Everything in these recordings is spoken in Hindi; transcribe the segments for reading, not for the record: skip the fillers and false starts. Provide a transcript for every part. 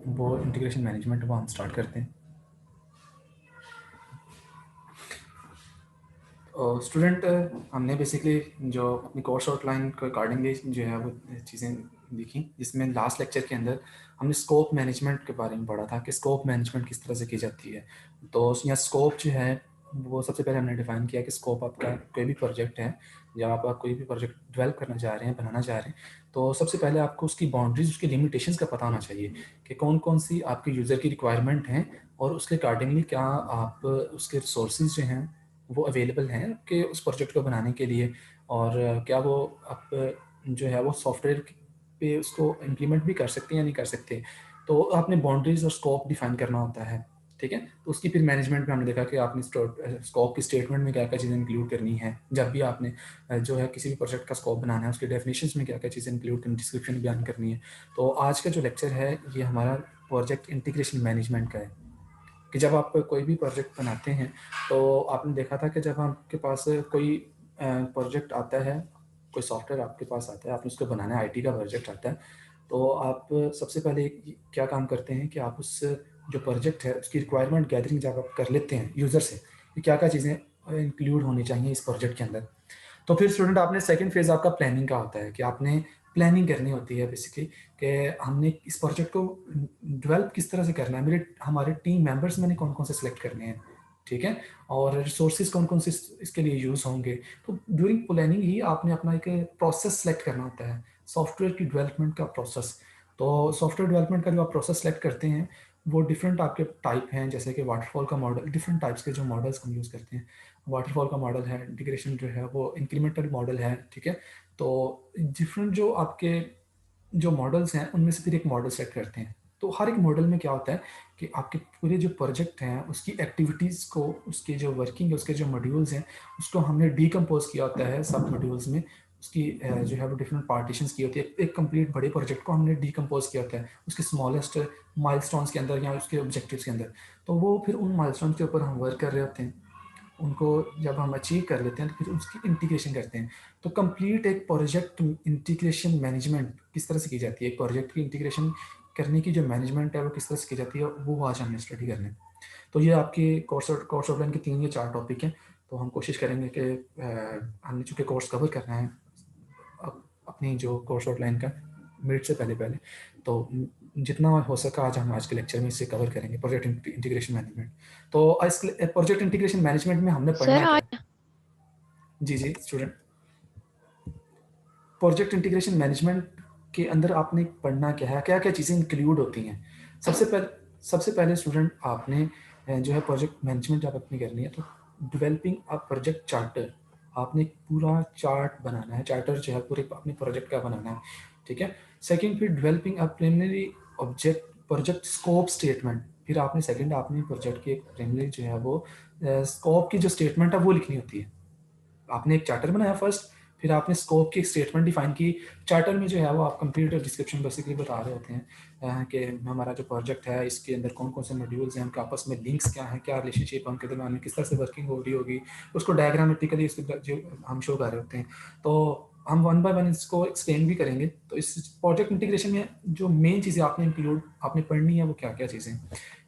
वो इंटीग्रेशन मैनेजमेंट वो हम स्टार्ट करते हैं। स्टूडेंट हमने बेसिकली जो अपनी कोर्स आउटलाइन के अकॉर्डिंगली जो है वो चीज़ें देखी, जिसमें लास्ट लेक्चर के अंदर हमने स्कोप मैनेजमेंट के बारे में पढ़ा था कि स्कोप मैनेजमेंट किस तरह से की जाती है। तो यहाँ स्कोप जो है वो सबसे पहले हमने डिफाइन किया कि स्कोप आपका कोई भी प्रोजेक्ट है या आप कोई भी प्रोजेक्ट डेवलप करना चाह रहे हैं, बनाना चाह रहे हैं, तो सबसे पहले आपको उसकी बाउंड्रीज, उसकी लिमिटेशंस का पता होना चाहिए कि कौन कौन सी आपके यूज़र की रिक्वायरमेंट हैं और उसके अकॉर्डिंगली क्या आप उसके रिसोर्सेज जो हैं वो अवेलेबल हैं कि उस प्रोजेक्ट को बनाने के लिए, और क्या वो आप जो है वो सॉफ्टवेयर पे उसको इम्प्लीमेंट भी कर सकते हैं या नहीं कर सकते। तो आपने बाउंड्रीज और स्कोप डिफाइन करना होता है, ठीक है। तो उसकी फिर मैनेजमेंट में हमने देखा कि आपने स्कोप की स्टेटमेंट में क्या क्या चीज़ें इंक्लूड करनी है। जब भी आपने जो है किसी भी प्रोजेक्ट का स्कोप बनाना है, उसके डेफिनेशंस में क्या क्या चीज़ें इंक्लूड करनी, डिस्क्रिप्शन बयान करनी है। तो आज का जो लेक्चर है ये हमारा प्रोजेक्ट इंटीग्रेशन मैनेजमेंट का है कि जब आप कोई भी प्रोजेक्ट बनाते हैं तो आपने देखा था कि जब आपके पास कोई प्रोजेक्ट आता है, कोई सॉफ्टवेयर आपके पास आता है, आपने उसको बनाना है, आईटी का प्रोजेक्ट आता है, तो आप सबसे पहले क्या काम करते हैं कि आप उस जो प्रोजेक्ट है उसकी रिक्वायरमेंट गैदरिंग जब आप कर लेते हैं यूज़र से कि क्या क्या चीज़ें इंक्लूड होनी चाहिए इस प्रोजेक्ट के अंदर। तो फिर स्टूडेंट आपने सेकंड फेज़ आपका प्लानिंग का होता है कि आपने प्लानिंग करनी होती है बेसिकली कि हमने इस प्रोजेक्ट को डेवलप किस तरह से करना है, मेरे हमारे टीम मेंबर्स मैंने कौन कौन से सिलेक्ट करने हैं, ठीक है, और रिसोर्सेज कौन कौन से इसके लिए यूज़ होंगे। तो ड्यूरिंग प्लानिंग ही आपने अपना एक प्रोसेस सेलेक्ट करना होता है, सॉफ्टवेयर की डेवलपमेंट का प्रोसेस। तो सॉफ्टवेयर डेवलपमेंट का जो आप प्रोसेस सेलेक्ट करते हैं वो डिफरेंट आपके टाइप हैं, जैसे कि वाटरफॉल का मॉडल, डिफरेंट टाइप्स के जो मॉडल्स हम यूज़ करते हैं। वाटरफॉल का मॉडल है, इंटीग्रेशन जो है वो इंक्रीमेंटल मॉडल है, ठीक है। तो डिफरेंट जो आपके जो मॉडल्स हैं उनमें से फिर एक मॉडल सेट करते हैं। तो हर एक मॉडल में क्या होता है कि आपके पूरे जो प्रोजेक्ट हैं उसकी एक्टिविटीज़ को, उसके जो वर्किंग है, उसके जो मॉड्यूल्स हैं, उसको हमने डीकम्पोज किया होता है सब मॉड्यूल्स में। उसकी जो है वो डिफरेंट पार्टीशंस की होती है। एक कंप्लीट बड़े प्रोजेक्ट को हमने डीकम्पोज किया होता है उसके स्मॉलेस्ट माइलस्टोन्स के अंदर या उसके ऑब्जेक्टिव्स के अंदर। तो वो फिर उन माइलस्टोन्स के ऊपर हम वर्क कर रहे होते हैं, उनको जब हम अचीव कर लेते हैं तो फिर उसकी इंटीग्रेशन करते हैं। तो कंप्लीट एक प्रोजेक्ट इंटीग्रेशन मैनेजमेंट किस तरह से की जाती है, एक प्रोजेक्ट की इंटीग्रेशन करने की जो मैनेजमेंट है वो किस तरह से की जाती है, वो आज हमने स्टडी करना है। तो ये आपके कोर्स ऑफलाइन के 3 या 4 टॉपिक हैं। तो हम कोशिश करेंगे कि हमने चूँकि कोर्स कवर करना है अपनी जो कोर्स आउटलाइन का मिनट से पहले पहले, तो जितना हो सका आज हम आज के लेक्चर में इससे कवर करेंगे प्रोजेक्ट इंटीग्रेशन मैनेजमेंट। तो इस प्रोजेक्ट इंटीग्रेशन मैनेजमेंट में हमने सर पढ़ना क्या है। आज जी जी स्टूडेंट, प्रोजेक्ट इंटीग्रेशन मैनेजमेंट के अंदर आपने पढ़ना क्या है, क्या क्या चीज़ें इंक्लूड होती हैं। सबसे पहले स्टूडेंट आपने जो है प्रोजेक्ट मैनेजमेंट जब अपनी करनी है तो डेवलपिंग अ प्रोजेक्ट चार्टर, आपने एक पूरा चार्ट बनाना है, चार्टर जो है पूरे अपने प्रोजेक्ट का बनाना है, ठीक है। सेकंड फिर developing a preliminary object project scope statement, फिर आपने सेकंड आपने प्रोजेक्ट की एक प्रिलिमिनरी जो है वो स्कोप की जो स्टेटमेंट है वो लिखनी होती है। आपने एक चार्टर बनाया फर्स्ट, फिर आपने स्कोप की एक स्टेटमेंट डिफाइन की। चार्टर में जो है वो आप कंप्लीट डिस्क्रिप्शन बेसिकली बता रहे होते हैं कि हमारा जो प्रोजेक्ट है इसके अंदर कौन कौन से मॉड्यूल्स हैं, उनके आपस में लिंक्स क्या हैं, क्या रिलेशनशिप है उनके दरमियान में, किस तरह से वर्किंग हो रही होगी, उसको डायग्रामेटिकली जो हम शो कर रहे होते हैं। तो हम वन बाय वन इसको एक्सप्लेन भी करेंगे। तो इस प्रोजेक्ट इंटीग्रेशन में जो मेन चीज़ें आपने पढ़नी है वो क्या क्या चीज़ें।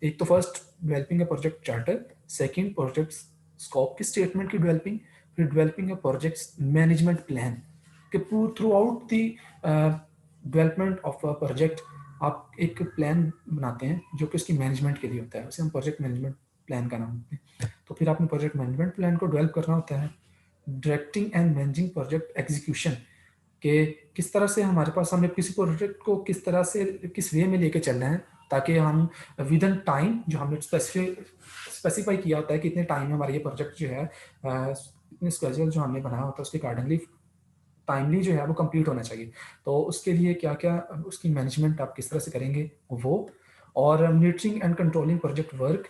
एक तो first developing a project charter, second project scope की स्टेटमेंट की डेवलपिंग, फिर developing a project management plan कि throughout the development of a project आप एक प्लान बनाते हैं जो कि उसकी मैनेजमेंट के लिए होता है, उसे हम प्रोजेक्ट मैनेजमेंट प्लान का नाम देते हैं। तो फिर आपने प्रोजेक्ट मैनेजमेंट प्लान को डेवलप करना होता है। Directing and managing project execution कि किस तरह से हमारे पास हमने किसी प्रोजेक्ट को किस तरह से किस वे में लेके चलना है ताकि हम विद इन टाइम जो हमने स्पेसिफाई किया होता है कि इतने टाइम में हमारा ये प्रोजेक्ट जो है इतने स्केड्यूल जो हमने बनाया होता है उसके अकॉर्डिंगली टाइमली जो है वो कंप्लीट होना चाहिए। तो उसके लिए क्या क्या उसकी मैनेजमेंट आप किस तरह से करेंगे वो, और monitoring and controlling project work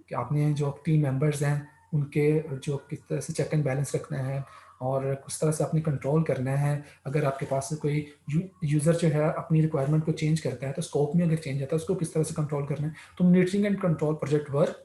कि आपने जो टीम मेंबर्स हैं उनके जो किस तरह से चेक एंड बैलेंस रखना है और किस तरह से आपने कंट्रोल करना है। अगर आपके पास से कोई यूज़र जो है अपनी रिक्वायरमेंट को चेंज करता है तो स्कोप में अगर चेंज आता है उसको किस तरह से कंट्रोल करना है। तो monitoring and control project work,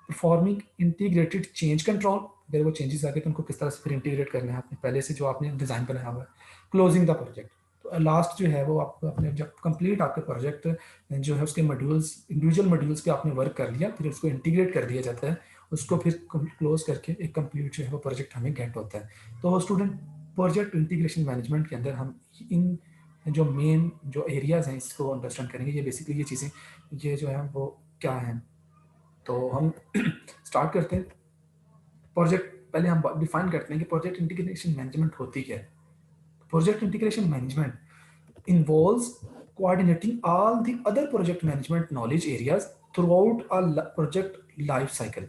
performing integrated change control, अगर वो चेंजेस आ गए तो उनको किस तरह से फिर इंटीग्रेट करना है आपने पहले से जो आपने डिज़ाइन बनाया हुआ है। क्लोजिंग द प्रोजेक्ट, तो लास्ट जो है वो आप अपने जब कंप्लीट आपके प्रोजेक्ट जो है उसके मॉड्यूल्स, इंडिविजुअल मॉड्यूल्स पे आपने वर्क कर लिया, फिर उसको इंटीग्रेट कर दिया जाता है, उसको फिर क्लोज करके एक कंप्लीट जो है वो प्रोजेक्ट हमें गेट होता है। तो स्टूडेंट, प्रोजेक्ट इंटीग्रेशन मैनेजमेंट के अंदर हम इन जो मेन जो एरियाज हैं इसको अंडरस्टैंड करेंगे। ये बेसिकली ये चीज़ें ये जो है वो क्या है, तो हम स्टार्ट करते हैं। प्रोजेक्ट पहले हम डिफाइन करते हैं कि प्रोजेक्ट इंटीग्रेशन मैनेजमेंट होती क्या है। Project integration management involves coordinating all the other project management knowledge areas throughout a project life cycle।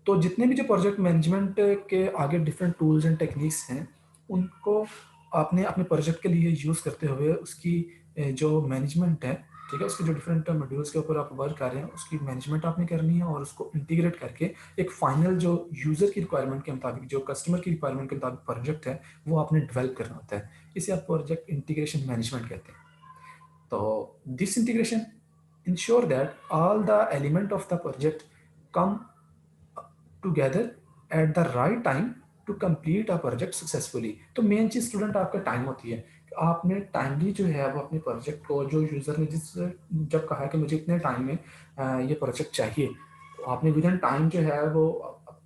तो जितने भी जो प्रोजेक्ट मैनेजमेंट के आगे डिफरेंट टूल्स एंड टेक्निक्स हैं उनको आपने अपने प्रोजेक्ट के लिए यूज़ करते हुए उसकी जो मैनेजमेंट है, ठीक है, उसके जो डिफरेंट मॉड्यूल्स के ऊपर आप वर्क कर रहे हैं उसकी मैनेजमेंट आपने करनी है और उसको इंटीग्रेट करके एक फाइनल जो यूज़र की रिक्वायरमेंट के मुताबिक, जो कस्टमर की रिक्वायरमेंट के मुताबिक प्रोजेक्ट है वो आपने डेवलप करना होता है। इसे आप प्रोजेक्ट इंटीग्रेशन मैनेजमेंट कहते हैं। तो this integration ensure that all the element of the project come together at the right time to complete a project successfully। तो मेन चीज स्टूडेंट आपका टाइम होती है। आपने टाइमली जो है वो अपने प्रोजेक्ट को, जो यूजर ने जिस जब कहा कि मुझे इतने टाइम में ये प्रोजेक्ट चाहिए, तो आपने विद इन टाइम जो है वो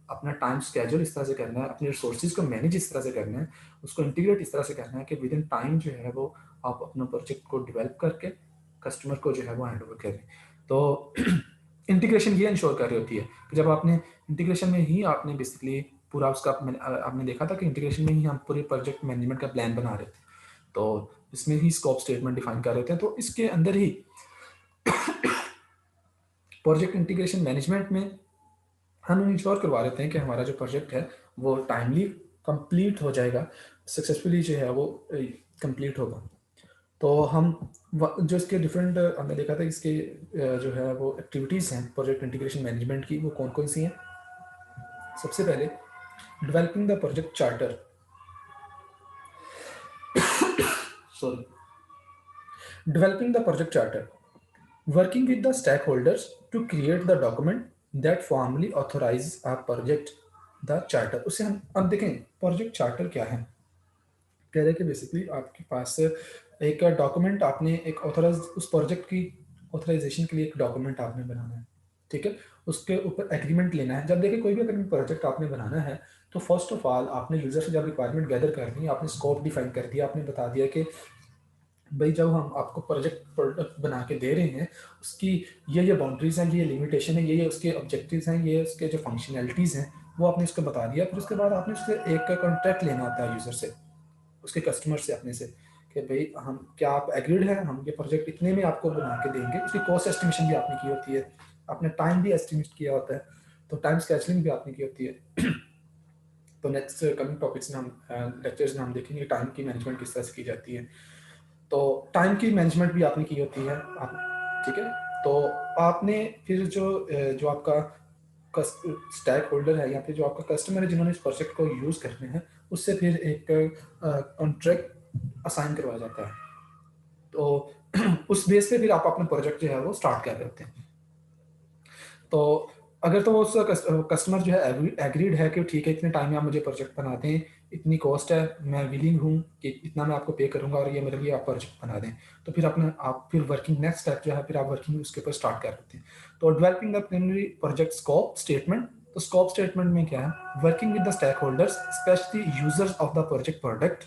अपना टाइम स्केड्यूल इस तरह से करना है, अपने रिसोर्सेज को मैनेज इस तरह से करना है, उसको इंटीग्रेट इस तरह से करना है कि विद इन टाइम जो है वो आप अपना प्रोजेक्ट को डेवलप करके कस्टमर को जो है वो हैंड ओवर करें। तो इंटीग्रेशन ये इंश्योर कर रही होती है कि जब आपने इंटीग्रेशन में ही आपने बेसिकली पूरा उसका आपने देखा था कि इंटीग्रेशन में ही हम पूरे प्रोजेक्ट मैनेजमेंट का प्लान बना रहे थे, तो इसमें ही स्कोप स्टेटमेंट डिफाइन कर रहे थे। तो इसके अंदर ही प्रोजेक्ट इंटीग्रेशन मैनेजमेंट में हम इंश्योर करवा लेते हैं कि हमारा जो प्रोजेक्ट है वो टाइमली कंप्लीट हो जाएगा, सक्सेसफुली जो है वो कंप्लीट होगा। तो हम जो इसके डिफरेंट हमने देखा था इसके जो है वो एक्टिविटीज़ हैं प्रोजेक्ट इंटीग्रेशन मैनेजमेंट की, वो कौन कौन सी हैं। सबसे पहले developing the project charter, sorry, developing the project charter, working with the stakeholders to create the document that formally authorize a project, the charter। उसे हम अब देखें प्रोजेक्ट चार्टर क्या है। कह रहे हैं कि बेसिकली आपके पास एक डॉक्यूमेंट, आपने एक ऑथराइज उस प्रोजेक्ट की ऑथराइजेशन के लिए एक डॉक्यूमेंट आपने बनाना है, ठीक है, उसके ऊपर एग्रीमेंट लेना है। जब देखिए कोई भी अगर प्रोजेक्ट आपने बनाना है तो फर्स्ट ऑफ ऑल आपने यूजर से जब रिक्वायरमेंट गैदर कर दी, आपने स्कोप डिफाइन कर दिया, आपने बता दिया कि भाई जब हम आपको प्रोडक्ट बना के दे रहे हैं उसकी ये बाउंड्रीज हैं, ये लिमिटेशन है, ये उसके ऑब्जेक्टिव्स हैं, ये उसके जो फंक्शनैलिटीज़ हैं वो आपने उसको बता दिया। फिर उसके बाद आपने उससे एक कॉन्ट्रैक्ट लेना होता है यूज़र से, उसके कस्टमर से अपने से, कि भाई हम क्या आप एग्रीड है, हम ये प्रोजेक्ट इतने में आपको बना के देंगे। उसकी कॉस्ट एस्टिमेशन भी आपने की होती है, आपने टाइम भी एस्टिमेट किया होता है, तो टाइम स्केजुलिंग भी आपने की होती है। तो नेक्स्ट कमिंग टॉपिक्स में हम लेक्चर्स में हम देखेंगे टाइम की मैनेजमेंट किस तरह से की जाती है। तो टाइम की मैनेजमेंट भी आपने की होती है आप, ठीक है। तो आपने फिर जो आपका स्टैक होल्डर है या फिर जो आपका कस्टमर है जिन्होंने इस प्रोजेक्ट को यूज़ करने हैं उससे फिर एक कॉन्ट्रैक्ट असाइन करवाया जाता है। तो उस बेस पे फिर आप अपना प्रोजेक्ट जो है वो स्टार्ट कर देते हैं। तो अगर तो उस कस्टमर जो है एग्रीड है कि ठीक है इतने टाइम में आप मुझे प्रोजेक्ट बना दें, इतनी कॉस्ट है, मैं विलिंग हूँ कि इतना मैं आपको पे करूँगा और ये मेरे लिए आप प्रोजेक्ट बना दें, तो फिर अपने आप फिर वर्किंग नेक्स्ट स्टेप जो है फिर आप वर्किंग उसके ऊपर स्टार्ट कर देते हैं। तो developing the preliminary project scope statement, तो स्कोप स्टेटमेंट में क्या है, working with the stakeholders specially users of the project product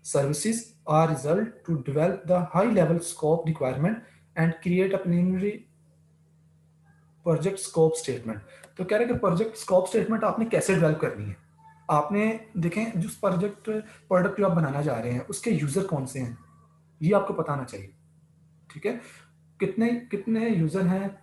services or result to develop the high level scope requirement and create a preliminary project scope statement. तो कह रहे हैं कि प्रोजेक्ट स्कोप स्टेटमेंट आपने कैसे डेवलप करनी है। आपने देखें जिस प्रोडक्ट जो आप बनाना जा रहे हैं उसके यूजर कौन से हैं ये आपको पता होना चाहिए, ठीक है, कितने कितने यूजर हैं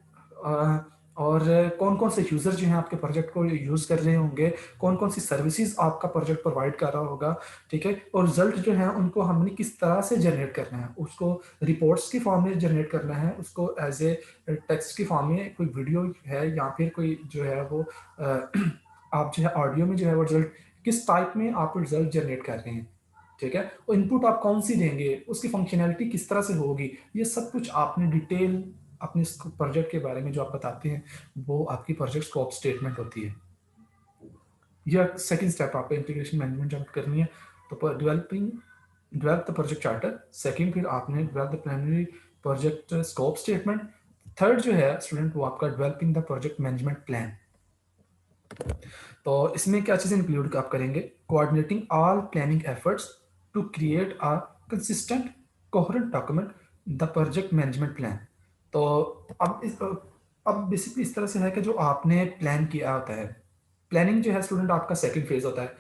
और कौन कौन से यूजर जो हैं आपके प्रोजेक्ट को यूज कर रहे होंगे, कौन कौन सी सर्विसेज आपका प्रोजेक्ट प्रोवाइड कर रहा होगा, ठीक है, और रिजल्ट जो है उनको हमने किस तरह से जनरेट करना है, उसको रिपोर्ट्स की फॉर्म में जनरेट करना है, उसको एज ए टेक्स्ट की फॉर्म में कोई वीडियो है या फिर कोई जो है वो आप जो है ऑडियो में जो है वो रिजल्ट किस टाइप में आप रिजल्ट जनरेट कर रहे हैं, ठीक है, और इनपुट आप कौन सी देंगे, उसकी फंक्शनैलिटी किस तरह से होगी, ये सब कुछ आपने डिटेल अपने प्रोजेक्ट के बारे में जो आप बताते हैं वो आपकी प्रोजेक्ट स्कोप स्टेटमेंट होती है। यह सेकंड स्टेप आपका इंटीग्रेशन मैनेजमेंट जब करनी है। तो developing develop the project charter, second फिर आपने develop the primary project scope statement, third जो है स्टूडेंट वो आपका developing the project management plan. तो इसमें क्या चीज़ें इंक्लूड आप करेंगे, coordinating all planning efforts to create a consistent coherent document the project management plan. तो अब बेसिकली इस तरह से है कि जो आपने प्लान किया होता है, प्लानिंग जो है स्टूडेंट आपका सेकंड फेज होता है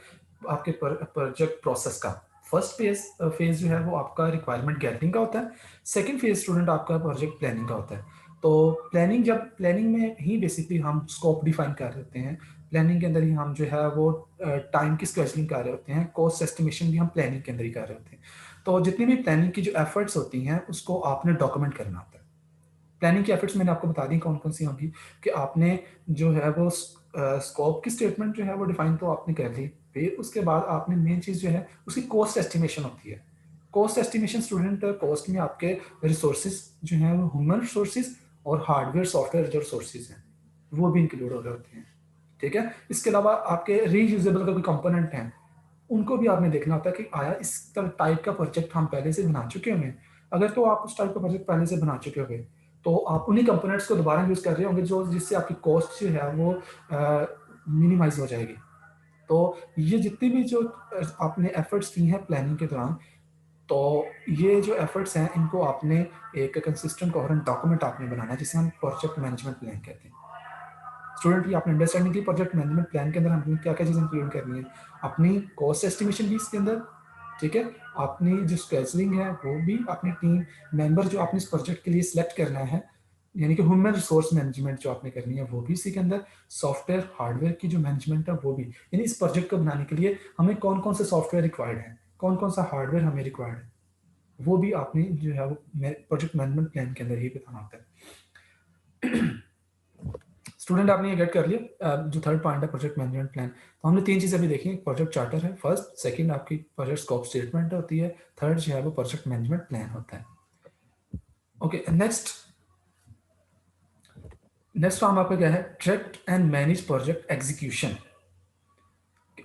आपके प्रोजेक्ट प्रोसेस का। फर्स्ट फेज जो है वो आपका रिक्वायरमेंट गैदरिंग का होता है, सेकंड फेज स्टूडेंट आपका प्रोजेक्ट प्लानिंग का होता है। तो प्लानिंग में ही बेसिकली हम स्कोप डिफाइन कर देते हैं, प्लानिंग के अंदर ही हम जो है वो टाइम की स्केड्यूलिंग कर रहे होते हैं, कॉस्ट एस्टिमेशन भी हम प्लानिंग के अंदर ही कर रहे होते हैं। तो जितनी भी प्लानिंग की जो एफर्ट्स होती हैं उसको आपने डॉक्यूमेंट करना होता है। प्लानिंग की एफर्ट्स मैंने आपको बता दी कौन कौन सी होंगी, कि आपने जो है वो स्कोप की स्टेटमेंट जो है वो डिफाइन तो आपने कर ली, फिर उसके बाद आपने मेन चीज़ जो है उसकी कॉस्ट एस्टिमेशन होती है। कॉस्ट एस्टिमेशन स्टूडेंट कॉस्ट में आपके रिसोर्सेज जो हैं वो ह्यूमन रिसोर्सेज और हार्डवेयर सॉफ्टवेयर जो रिसोर्सेज हैं वो भी इंक्लूड हो रहे होते हैं। ठीक है, इसके अलावा आपके रीयूजेबल का कोई कंपोनेंट हैं उनको भी आपने देखना होता है कि आया इस टाइप का प्रोजेक्ट हम पहले से बना चुके होंगे। अगर तो आप उस टाइप का प्रोजेक्ट पहले से बना चुके होंगे तो आप उन्हीं कंपोनेंट्स को दोबारा यूज कर रहे होंगे जो जिससे आपकी कॉस्ट जो है वो मिनिमाइज हो जाएगी। तो ये जितनी भी जो आपने एफर्ट्स की हैं प्लानिंग के दौरान, तो ये जो एफर्ट्स हैं इनको आपने एक कंसिस्टेंट कोहेरेंट डॉक्यूमेंट आपने बनाना है जिसे हम प्रोजेक्ट मैनेजमेंट प्लान कहते हैं। स्टूडेंट, ये आपने अंडरस्टैंडिंग की प्रोजेक्ट मैनेजमेंट प्लान के अंदर हमने क्या क्या चीज़ें इंक्लूड करनी है, अपनी कॉस्ट एस्टिमेशन भी इसके अंदर, ठीक है, अपनी जो स्केजुलिंग है वो भी, अपनी टीम मेंबर जो आपने इस प्रोजेक्ट के लिए सिलेक्ट करना है यानी कि ह्यूमन रिसोर्स मैनेजमेंट जो आपने करनी है वो भी इसी के अंदर, सॉफ्टवेयर हार्डवेयर की जो मैनेजमेंट है वो भी, यानी इस प्रोजेक्ट को बनाने के लिए हमें कौन कौन से सॉफ्टवेयर रिक्वायर्ड है, कौन कौन सा हार्डवेयर हमें रिक्वायर्ड है, वो भी आपने जो है वो प्रोजेक्ट मैनेजमेंट प्लान के अंदर ही बताना होता है। स्टूडेंट, आपने ये गेट कर लिया जो थर्ड पॉइंट है प्रोजेक्ट मैनेजमेंट प्लान। तो हमने तीन चीज़ें भी देखी, प्रोजेक्ट चार्टर है फर्स्ट, सेकंड आपकी प्रोजेक्ट स्कोप स्टेटमेंट होती है, थर्ड जो है वो प्रोजेक्ट मैनेजमेंट प्लान होता है। ओके, नेक्स्ट काम आपका क्या है, track and manage project execution.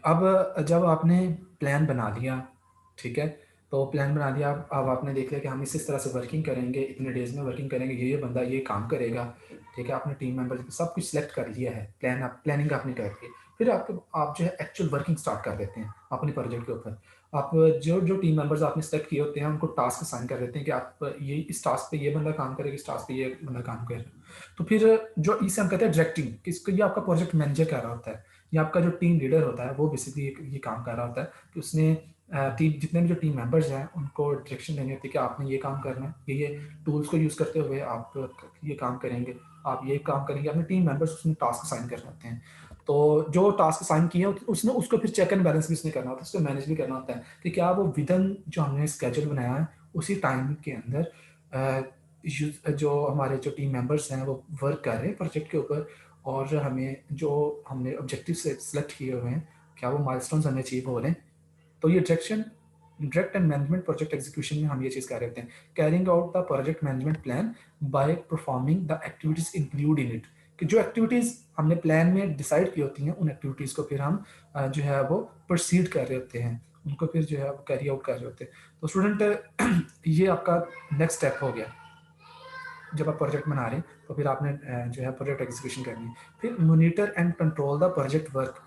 अब जब आपने प्लान बना लिया, ठीक है, तो प्लान बना लिया, अब आपने देख लिया कि हम इस तरह से वर्किंग करेंगे, इतने डेज में वर्किंग करेंगे, ये बंदा ये काम करेगा, ठीक है, आपने टीम मेंबर सब कुछ सिलेक्ट कर लिया है, प्लानिंग आपने कर ली, फिर आप जो है एक्चुअल वर्किंग स्टार्ट कर देते हैं अपने प्रोजेक्ट के ऊपर। आप जो जो टीम मेंबर्स आपने सेलेक्ट किए होते हैं उनको टास्क असाइन कर देते हैं कि आप ये इस टास्क पे ये बंदा काम करेगा, इस टास्क पे ये बंदा काम करेगा। तो फिर जो इसे हम कहते हैं डायरेक्टिंग, किसको, ये आपका प्रोजेक्ट मैनेजर कर रहा होता है, या आपका जो टीम लीडर होता है वो बेसिकली ये काम कर रहा होता है कि उसने टीम जितने भी जो टीम मेंबर्स हैं उनको डायरेक्शन देनी होती है कि आपने ये काम करना है, ये टूल्स को यूज़ करते हुए आप ये काम करेंगे, आप ये काम करेंगे, अपने टीम मेंबर्स उसमें टास्क असाइन कर सकते हैं। तो जो टास्क असाइन किए उसने उसको फिर चेक एंड बैलेंस भी उसने करना होता है, उसको मैनेज भी करना होता है कि क्या वो विदन जो हमने स्केड्यूल बनाया है उसी टाइम के अंदर जो हमारे जो टीम मेंबर्स हैं वो वर्क कर रहे हैं प्रोजेक्ट के ऊपर, और हमें जो हमने ऑब्जेक्टिव से सिलेक्ट किए हुए हैं क्या वो माइलस्टोन्स हमें अचीव हो रहे हैं। तो ये direct and management project execution में हम ये चीज़ कर रहे होते हैं, carrying out the project management plan by performing the activities include in it, कि जो एक्टिविटीज़ हमने प्लान में डिसाइड की होती हैं उन एक्टिविटीज़ को फिर हम जो है वो प्रोसीड कर रहे होते हैं, उनको फिर जो है वो कैरी आउट कर रहे होते हैं। तो स्टूडेंट ये आपका नेक्स्ट स्टेप हो गया, जब आप प्रोजेक्ट बना रहे हैं तो फिर आपने जो है प्रोजेक्ट एग्जीक्यूशन करनी है। फिर monitor and control the project work,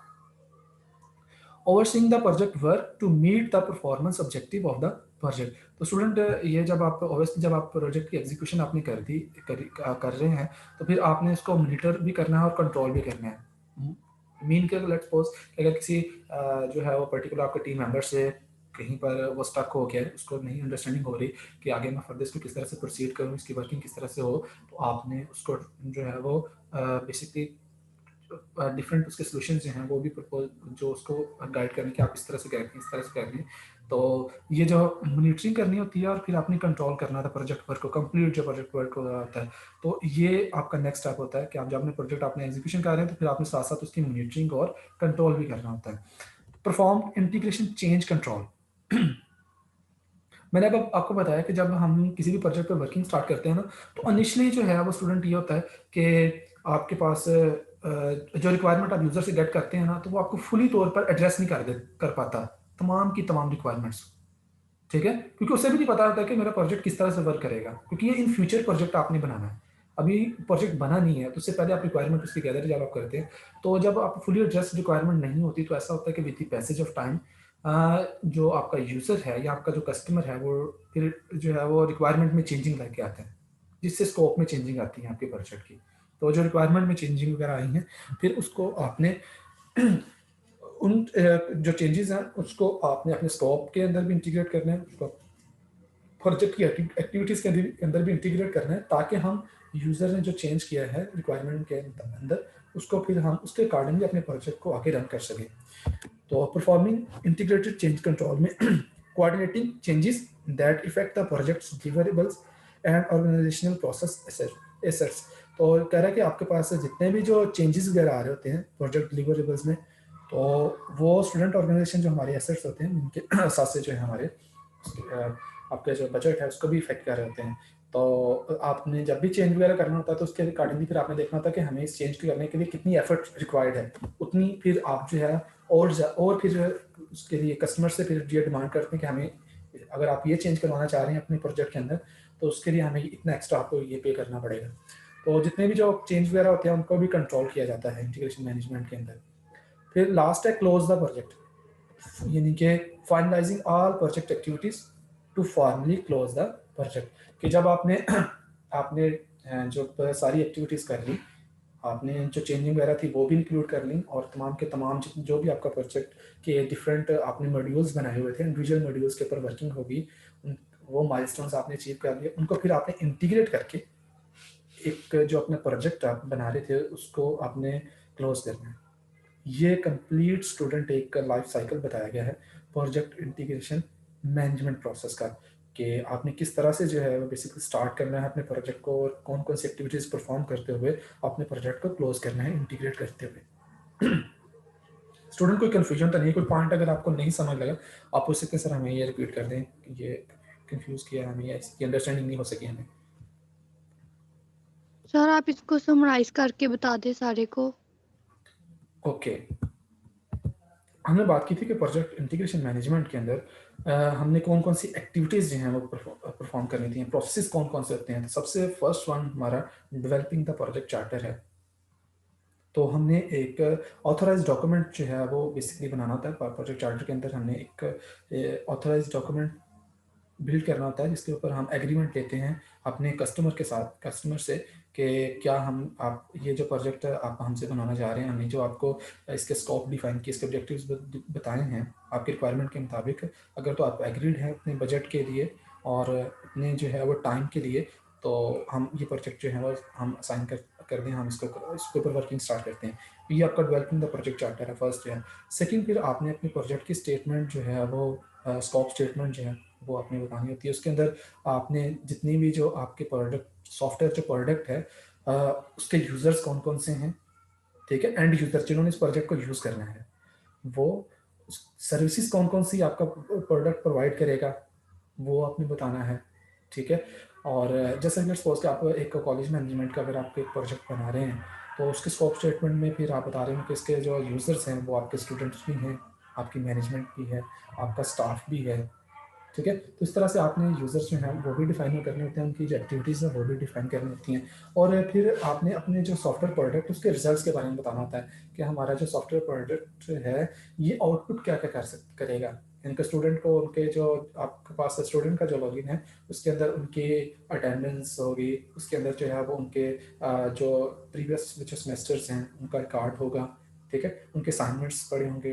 overseeing the project work to meet the performance objective of the project. तो स्टूडेंट ये जब आप ऑब्वियसली जब आप प्रोजेक्ट की एग्जीक्यूशन आपने कर रहे हैं तो फिर आपने इसको मॉनिटर भी करना है और कंट्रोल भी करना है। मीन के लेट्स सपोज अगर किसी जो है वो पर्टिकुलर आपके टीम मेंबर से कहीं पर वो स्टक हो गया है, उसको नहीं अंडरस्टैंडिंग हो रही कि आगे मैं फर्दर इसको किस तरह से प्रोसीड करूँ, इसकी वर्किंग किस तरह से हो, तो आपने उसको जो है वो बेसिकली डिफरेंट उसके सॉल्यूशन जो हैं वो भी प्रपोज जो उसको गाइड करने की आप इस तरह से करें, इस तरह से करें। तो ये जो मॉनिटरिंग करनी होती है और फिर आपने कंट्रोल करना था प्रोजेक्ट वर्क को, कंप्लीट जो प्रोजेक्ट वर्क होता है, तो ये आपका नेक्स्ट स्टेप होता है कि आप जब अपने प्रोजेक्ट आपने एग्जीक्यूशन कर रहे हैं तो फिर आपने साथ साथ उसकी मॉनिटरिंग और कंट्रोल भी करना होता है। Perform integration change control. मैंने अब आपको बताया कि जब हम किसी भी प्रोजेक्ट पे वर्किंग स्टार्ट करते हैं ना, तो इनिशियली जो है वो स्टूडेंट ये होता है कि आपके पास जो रिक्वायरमेंट आप यूज़र से गेट करते हैं ना, तो वो आपको फुली तौर पर एड्रेस नहीं कर पाता तमाम की तमाम रिक्वायरमेंट्स, ठीक है, क्योंकि उसे भी नहीं पता होता कि मेरा प्रोजेक्ट किस तरह से वर्क करेगा, क्योंकि ये इन फ्यूचर प्रोजेक्ट आपने बनाना है। अभी प्रोजेक्ट बना नहीं है तो उससे पहले आप रिक्वायरमेंट उसकी गैदर जब आप करते हैं, तो जब आप फुली एड्रेस रिक्वायरमेंट नहीं होती तो ऐसा होता है कि with the passage of time जो आपका यूजर है या आपका जो कस्टमर है वो फिर जो है वो रिक्वायरमेंट में चेंजिंग लेके आता है, जिससे स्कोप में चेंजिंग आती है आपके प्रोजेक्ट की। तो जो रिक्वायरमेंट में चेंजिंग वगैरह आई हैं, फिर उसको आपने उन जो चेंजेस हैं उसको आपने अपने स्कोप के अंदर भी इंटीग्रेट करना है, उसको प्रोजेक्ट की एक्टिविटीज़ के अंदर भी इंटीग्रेट करना है, ताकि हम यूज़र ने जो चेंज किया है रिक्वायरमेंट के अंदर उसको फिर हम उसके अकॉर्डिंगली अपने प्रोजेक्ट को आगे रन कर सकें। तो परफॉर्मिंग इंटीग्रेटेड चेंज कंट्रोल में coordinating changes that effect the projects deliverables and organisational process assets. तो कह रहा है कि आपके पास जितने भी जो चेंजेस वगैरह आ रहे होते हैं प्रोजेक्ट डिलीवरेबल्स में, तो वो स्टूडेंट ऑर्गेनाइजेशन जो हमारे एसेट्स होते हैं उनके साथ से जो है हमारे आपके जो बजट है उसको भी इफेक्ट कर रहे होते हैं। तो आपने जब भी चेंज वगैरह करना होता है तो उसके अकॉर्डिंगली फिर आपने देखना होता है कि हमें इस चेंज करने के लिए कितनी एफर्ट रिक्वायर्ड है, उतनी फिर आप जो है और फिर उसके लिए कस्टमर से फिर ये डिमांड करते हैं कि हमें अगर आप ये चेंज करवाना चाह रहे हैं अपने प्रोजेक्ट के अंदर तो उसके लिए हमें इतना एक्स्ट्रा आपको ये पे करना पड़ेगा। तो जितने भी जो चेंज वगैरह होते हैं उनको भी कंट्रोल किया जाता है इंटीग्रेशन मैनेजमेंट के अंदर। फिर लास्ट है क्लोज द प्रोजेक्ट, यानी कि finalising all project activities to formally close the project, कि जब आपने आपने जो सारी एक्टिविटीज़ कर ली, आपने जो चेंजिंग वगैरह थी वो भी इंक्लूड कर ली, और तमाम के तमाम जो भी आपका प्रोजेक्ट के डिफरेंट आपने मॉड्यूल्स बनाए हुए थे इंडिविजुअल मॉड्यूल्स के ऊपर वर्किंग होगी, वो माइलस्टोन्स आपने अचीव कर लिए, उनको फिर आपने इंटीग्रेट करके एक जो अपना प्रोजेक्ट आप बना रहे थे उसको आपने क्लोज करना है। ये कंप्लीट स्टूडेंट एक का लाइफ साइकिल बताया गया है प्रोजेक्ट इंटीग्रेशन मैनेजमेंट प्रोसेस का, कि आपने किस तरह से जो है बेसिकली स्टार्ट करना है अपने प्रोजेक्ट को और कौन कौन सी एक्टिविटीज़ परफॉर्म करते हुए अपने प्रोजेक्ट को क्लोज करना है इंटीग्रेट करते हुए। स्टूडेंट कोई कन्फ्यूजन तो नहीं, कोई पॉइंट अगर आपको नहीं समझ लगा आप पूछ सकते हैं, सर हमें ये रिपीट कर दें, ये कंफ्यूज किया हमें या इसकी अंडरस्टैंडिंग नहीं हो सकी हमें। सर आप इसको समराइज करके बता दें सारे को। ओके, हमने बात की थी कि प्रोजेक्ट इंटीग्रेशन मैनेजमेंट के अंदर हमने कौन कौन सी एक्टिविटीज़ जो हैं वो परफॉर्म करनी थी, प्रोसेस कौन कौन से होते हैं। तो सबसे फर्स्ट वन हमारा डेवलपिंग द प्रोजेक्ट चार्टर है। तो हमने एक ऑथराइज डॉक्यूमेंट जो है वो बेसिकली बनाना होता है प्रोजेक्ट चार्टर के अंदर। हमने एक ऑथराइज डॉक्यूमेंट बिल्ड करना होता है जिसके ऊपर हम एग्रीमेंट लेते हैं अपने कस्टमर के साथ, कस्टमर से, कि क्या हम आप ये जो प्रोजेक्ट आप हमसे बनाना चाह रहे हैं, हमने जो आपको इसके स्कोप डिफाइन किए, इसके ऑब्जेक्टिव्स बताए हैं आपके रिक्वायरमेंट के मुताबिक, अगर तो आप एग्रीड हैं अपने बजट के लिए और अपने जो है वो टाइम के लिए, तो हम ये प्रोजेक्ट जो है वो हम असाइन कर दें, हम इसके ऊपर वर्किंग स्टार्ट करते हैं। ये आपका डेवलपिंग द प्रोजेक्ट चार्टर है, फर्स्ट जो है। सेकेंड, फिर आपने अपने प्रोजेक्ट की स्टेटमेंट जो है वो स्कोप स्टेटमेंट जो है वो आपने बतानी होती है। उसके अंदर आपने जितनी भी जो आपके प्रोडक्ट सॉफ्टवेयर जो प्रोडक्ट है उसके यूज़र्स कौन कौन से हैं, ठीक है, एंड यूज़र जिन्होंने इस प्रोजेक्ट को यूज़ करना है, वो सर्विसेज कौन कौन सी आपका प्रोडक्ट प्रोवाइड करेगा वो आपने बताना है, ठीक है। और जैसे लेट्स सपोज कि आप एक कॉलेज मैनेजमेंट का अगर आप एक प्रोजेक्ट बना रहे हैं तो उसके स्कोप स्टेटमेंट में फिर आप बता रहे हैं कि इसके जो यूज़र्स हैं वो आपके स्टूडेंट्स भी हैं, आपकी मैनेजमेंट भी है, आपका स्टाफ भी है, ठीक है। तो इस तरह से आपने यूज़र्स जो हैं वो भी डिफाइन करने होते हैं, उनकी जो एक्टिविटीज़ हैं वो भी डिफाइन करनी होती हैं। और फिर आपने अपने जो सॉफ्टवेयर प्रोडक्ट उसके रिजल्ट्स के बारे में बताना होता है कि हमारा जो सॉफ्टवेयर प्रोडक्ट है ये आउटपुट क्या क्या करेगा। इनके स्टूडेंट को उनके जो आपके पास स्टूडेंट का जो लॉगिन है उसके अंदर उनकी अटेंडेंस होगी, उसके अंदर जो है वो उनके जो प्रीवियस जो सेमेस्टर्स हैं उनका रिकॉर्ड होगा, ठीक है, उनके असाइनमेंट्स पड़े होंगे।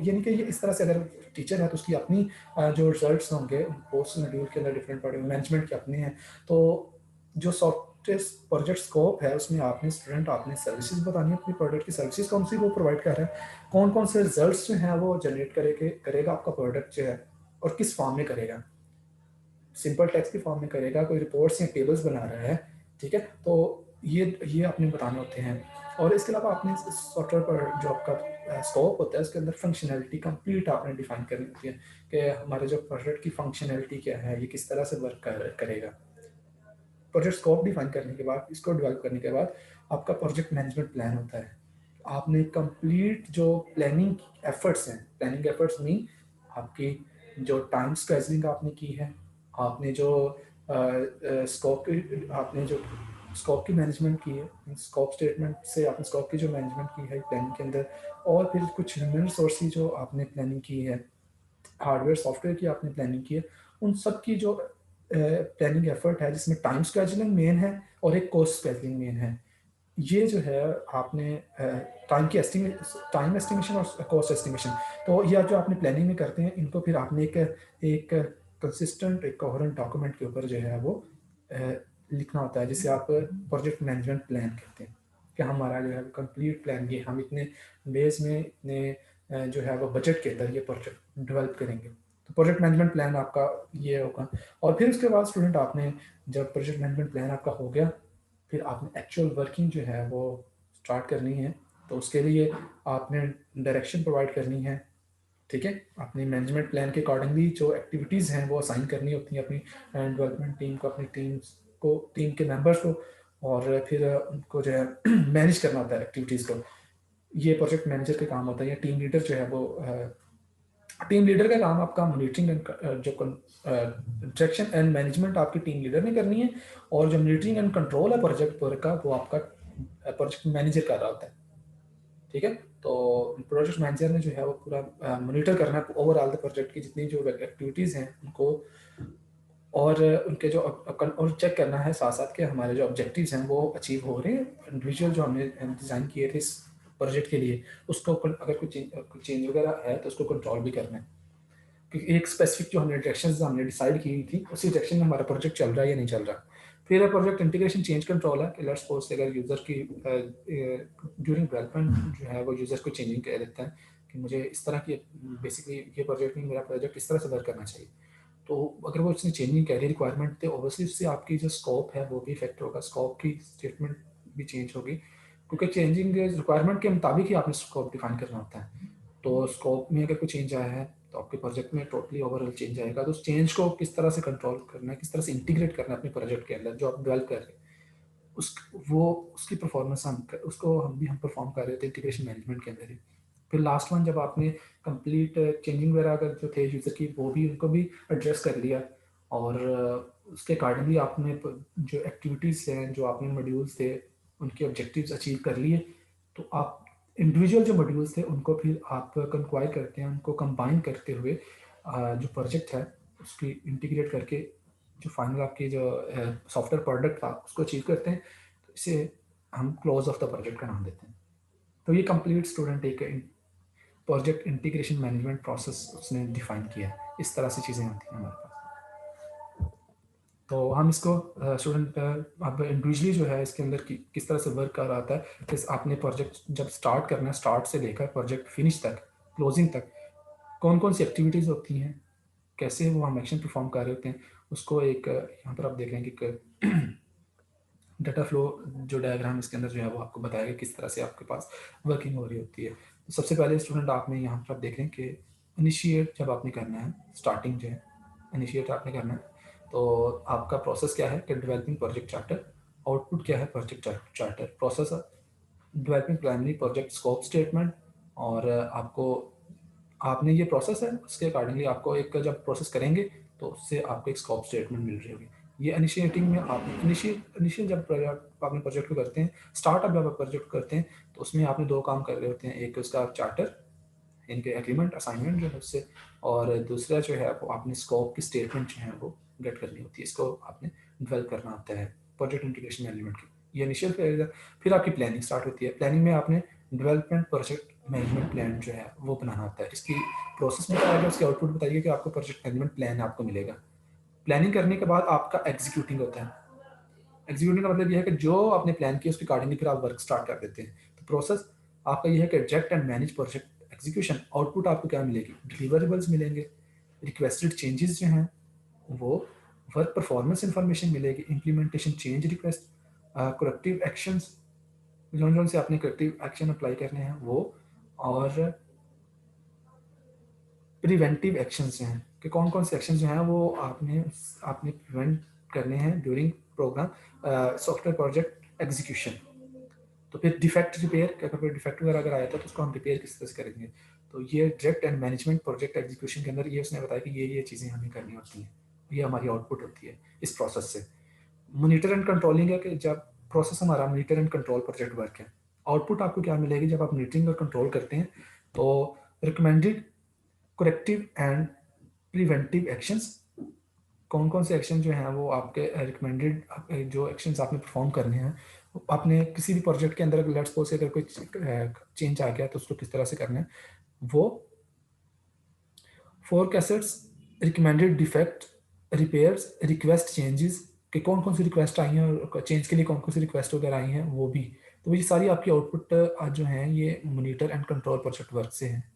यानी कि ये इस तरह से अगर टीचर है तो उसकी अपनी जो रिजल्ट्स होंगे पोस्ट मॉड्यूल के अंदर डिफरेंट पड़े, मैनेजमेंट के अपने हैं। तो जो सॉफ्टवेयर प्रोजेक्ट स्कोप है उसमें आपने स्टूडेंट आपने सर्विसेज बतानी है, अपनी प्रोडक्ट की सर्विसेज कौन सी वो प्रोवाइड कर रहा है, कौन कौन से रिजल्ट्स जो हैं वो जनरेट करेगा आपका प्रोडक्ट जो है, और किस फॉर्म में करेगा, सिंपल टेक्स्ट की फॉर्म में करेगा, कोई रिपोर्ट्स या टेबल्स बना रहा है, ठीक है। तो ये आपने बताने होते हैं। और इसके अलावा आपने सॉफ्टवेयर पर जो आपका स्कोप होता है उसके अंदर फंक्शनैलिटी कंप्लीट आपने डिफाइन करनी होती है कि हमारे जो प्रोजेक्ट की फंक्शनैलिटी क्या है, ये किस तरह से वर्क करेगा। प्रोजेक्ट स्कोप डिफाइन करने के बाद, इसको डेवलप करने के बाद आपका प्रोजेक्ट मैनेजमेंट प्लान होता है। आपने कंप्लीट जो प्लानिंग एफर्ट्स हैं, प्लानिंग एफर्ट्स मीन आपकी जो टाइम स्केजुलिंग आपने की है, आपने जो स्कोप की आपने जो स्कोप की मैनेजमेंट की है, स्कोप स्टेटमेंट से आपने स्कोप की जो मैनेजमेंट की है प्लानिंग के अंदर, और फिर कुछ ह्यूमन रिसोर्स की जो आपने प्लानिंग की है, हार्डवेयर सॉफ्टवेयर की आपने प्लानिंग की है, उन सब की जो प्लानिंग एफर्ट है जिसमें टाइम स्केजुलिंग मेन है और एक कॉस्ट स्केजुलिंग मेन है, ये जो है आपने टाइम एस्टिमेशन और कॉस्ट एस्टिमेशन, तो यह जो आपने प्लानिंग में करते हैं इनको फिर आपने एक कंसिस्टेंट एक कोहेरेंट डॉक्यूमेंट के ऊपर जो है वो लिखना होता है, जिसे आप प्रोजेक्ट मैनेजमेंट प्लान कहते हैं कि हमारा जो है कंप्लीट प्लान ये हम इतने बेस में इतने जो है वो बजट के अंदर ये प्रोजेक्ट डेवलप करेंगे। तो प्रोजेक्ट मैनेजमेंट प्लान आपका ये होगा। और फिर उसके बाद स्टूडेंट आपने जब प्रोजेक्ट मैनेजमेंट प्लान आपका हो गया, फिर आपने एक्चुअल वर्किंग जो है वो स्टार्ट करनी है। तो उसके लिए आपने डायरेक्शन प्रोवाइड करनी है, ठीक है। अपनी मैनेजमेंट प्लान के अकॉर्डिंगली जो एक्टिविटीज़ हैं वो असाइन करनी होती हैं अपनी डेवलपमेंट टीम को, अपनी टीम्स को, टीम के मेंबर्स को, और फिर उनको जो है मैनेज करना होता है एक्टिविटीज़ को। ये प्रोजेक्ट मैनेजर का काम होता है, या टीम लीडर जो है वो टीम लीडर का काम आपका मॉनिटरिंग जो डायरेक्शन एंड मैनेजमेंट आपकी टीम लीडर ने करनी है, और जो मॉनिटरिंग एंड कंट्रोल है प्रोजेक्ट पर का वो आपका प्रोजेक्ट मैनेजर कर रहा होता है, ठीक है। तो प्रोजेक्ट मैनेजर ने जो है वो पूरा मॉनिटर करना है ओवरऑल द प्रोजेक्ट की जितनी जो एक्टिविटीज़ हैं उनको, और उनके जो और चेक करना है साथ साथ कि हमारे जो ऑब्जेक्टिव्स हैं वो अचीव हो रहे हैं। इंडिविजुअल जो हमने डिज़ाइन किए थे इस प्रोजेक्ट के लिए, उसको अगर कुछ चेंज वगैरह है तो उसको कंट्रोल भी करना है, क्योंकि एक स्पेसिफिक जो हमने डायरेक्शंस हमने डिसाइड की थी उसी डायरेक्शन में हमारा प्रोजेक्ट चल रहा है या नहीं चल रहा। फिर प्रोजेक्ट इंटीग्रेशन चेंज कंट्रोल है कि लेट्स सपोज अगर यूज़र की ड्यूरिंग डेवलपमेंट जो है वो यूज़र को चेंजिंग कह देता है कि मुझे इस तरह की बेसिकली ये प्रोजेक्ट नहीं, मेरा प्रोजेक्ट इस तरह से वर्क करना चाहिए। तो अगर वो उसने चेंजिंग कह रही रिक्वायरमेंट, तो ऑब्वियसली उससे आपकी जो स्कोप है वो भी इफेक्ट होगा, स्कोप की स्टेटमेंट भी चेंज होगी, क्योंकि चेंजिंग रिक्वायरमेंट के मुताबिक ही आपने स्कोप डिफाइन करना होता है। तो स्कोप में अगर कोई चेंज आया है तो आपके प्रोजेक्ट में टोटली ओवरऑल चेंज आएगा। तो उस चेंज को किस तरह से कंट्रोल करना है, किस तरह से इंटीग्रेट करना है अपने प्रोजेक्ट के अंदर जो आप डेवलप कर रहे हैं, उस वो उसकी परफॉर्मेंस उसको हम परफॉर्म कर रहे थे इंटीग्रेशन मैनेजमेंट के अंदर ही। फिर लास्ट वन जब आपने कंप्लीट चेंजिंग वगैरह अगर जो थे यूज़र की वो भी उनको भी एड्रेस कर लिया, और उसके अकॉर्डिंगली आपने जो एक्टिविटीज़ हैं जो आपने मॉड्यूल्स थे उनके ऑब्जेक्टिव्स अचीव कर लिए, तो आप इंडिविजुअल जो मॉड्यूल्स थे उनको फिर आप कंक्वायर करते हैं, उनको कंबाइन करते हुए जो प्रोजेक्ट है उसकी इंटीग्रेट करके जो फाइनल आपकी जो सॉफ्टवेयर प्रोडक्ट था उसको अचीव करते हैं। तो इसे हम क्लोज ऑफ द प्रोजेक्ट का नाम देते हैं। तो ये कंप्लीट स्टूडेंट एक प्रोजेक्ट इंटीग्रेशन मैनेजमेंट प्रोसेस उसने डिफाइन किया है। इस तरह से चीज़ें होती हैं हमारे पास। तो हम इसको स्टूडेंट अब इंडिविजुअली जो है इसके अंदर किस तरह से वर्क कर रहा था, कि आपने प्रोजेक्ट जब स्टार्ट करना है, स्टार्ट से लेकर प्रोजेक्ट फिनिश तक, क्लोजिंग तक, कौन कौन सी एक्टिविटीज़ होती हैं, कैसे वो हम एक्शन परफॉर्म कर रहे होते हैं, उसको एक यहाँ पर आप देख रहे हैं कि डाटा फ्लो जो डायग्राम इसके अंदर जो है वो आपको बताएगा किस तरह से आपके पास वर्किंग हो रही होती है। तो सबसे पहले स्टूडेंट आपने यहाँ पर आप देख रहे हैं कि इनिशिएट जब आपने करना है, स्टार्टिंग जो है इनिशिएट आपने करना है, तो आपका प्रोसेस क्या है कि डेवलपिंग प्रोजेक्ट चार्टर, आउटपुट क्या है project charter, process developing primary project scope statement, और आपको आपने ये प्रोसेस है उसके अकॉर्डिंगली आपको एक जब प्रोसेस करेंगे तो उससे आपको एक स्कोप स्टेटमेंट मिल रही होगी। ये इनिशिएटिंग में आप इनिशियल जब आपने प्रोजेक्ट को करते हैं, स्टार्टअप जब आप प्रोजेक्ट करते हैं तो उसमें आपने दो काम कर रहे होते हैं, एक उसका चार्टर इनके एग्रीमेंट असाइनमेंट जो है उससे, और दूसरा जो है वो आपने स्कोप की स्टेटमेंट जो है वो गेट करनी होती है, इसको आपने डेवलप करना होता है प्रोजेक्ट इंटीग्रेशन मैनेजमेंट की। ये इनिशियल फेज है। फिर आपकी प्लानिंग स्टार्ट होती है। प्लानिंग में आपने डेवलपमेंट प्रोजेक्ट मैनेजमेंट प्लान जो है वो बनाना होता है, इसकी प्रोसेस बताएगा, उसकी आउटपुट बताइए कि आपको प्रोजेक्ट मैनेजमेंट प्लान आपको मिलेगा। प्लानिंग करने के बाद आपका एग्जीक्यूटिंग होता है। एग्जीक्यूटिंग का मतलब यह है कि जो आपने प्लान किया उसके अकॉर्डिंगली फिर आप वर्क स्टार्ट कर देते हैं। तो प्रोसेस आपका यह है कि exact and manage project execution. Output आपको क्या मिलेगी, डिलीवरेबल्स मिलेंगे, रिक्वेस्टेड चेंजेस जो हैं वो, वर्क परफॉर्मेंस इंफॉर्मेशन मिलेगी, implementation change request, corrective actions जो से आपने करेक्टिव एक्शन अप्लाई करने हैं वो, और प्रिवेंटिव एक्शंस हैं कि कौन कौन से एक्शन जो हैं वो आपने आपने प्रिवेंट करने हैं during program software project execution. तो फिर डिफेक्ट रिपेयर, अगर कोई डिफेक्ट वगैरह अगर आया था तो उसको हम रिपेयर किस तरह से करेंगे। तो ये direct and management project execution के अंदर ये उसने बताया कि ये चीज़ें हमें करनी होती हैं, ये हमारी आउटपुट होती है इस प्रोसेस से। मॉनिटर एंड कंट्रोलिंग है कि जब प्रोसेस हमारा monitor and control project work है, आउटपुट आपको क्या मिलेगी जब आप मॉनिटरिंग और कंट्रोल करते हैं, तो recommended corrective and preventive actions, कौन कौन से एक्शन जो हैं वो आपके रिकमेंडेड जो एक्शंस आपने परफॉर्म करने हैं, आपने किसी भी प्रोजेक्ट के अंदर लेट्स सपोज अगर कोई चेंज आ गया तो उसको किस तरह से करना है, वो forecasts, recommended defect, repairs, request changes कि कौन कौन सी रिक्वेस्ट आई हैं और चेंज के लिए कौन कौन सी रिक्वेस्ट वगैरह आई हैं वो भी। तो ये सारी आपकी आउटपुट जो हैं ये monitor and control project work से हैं।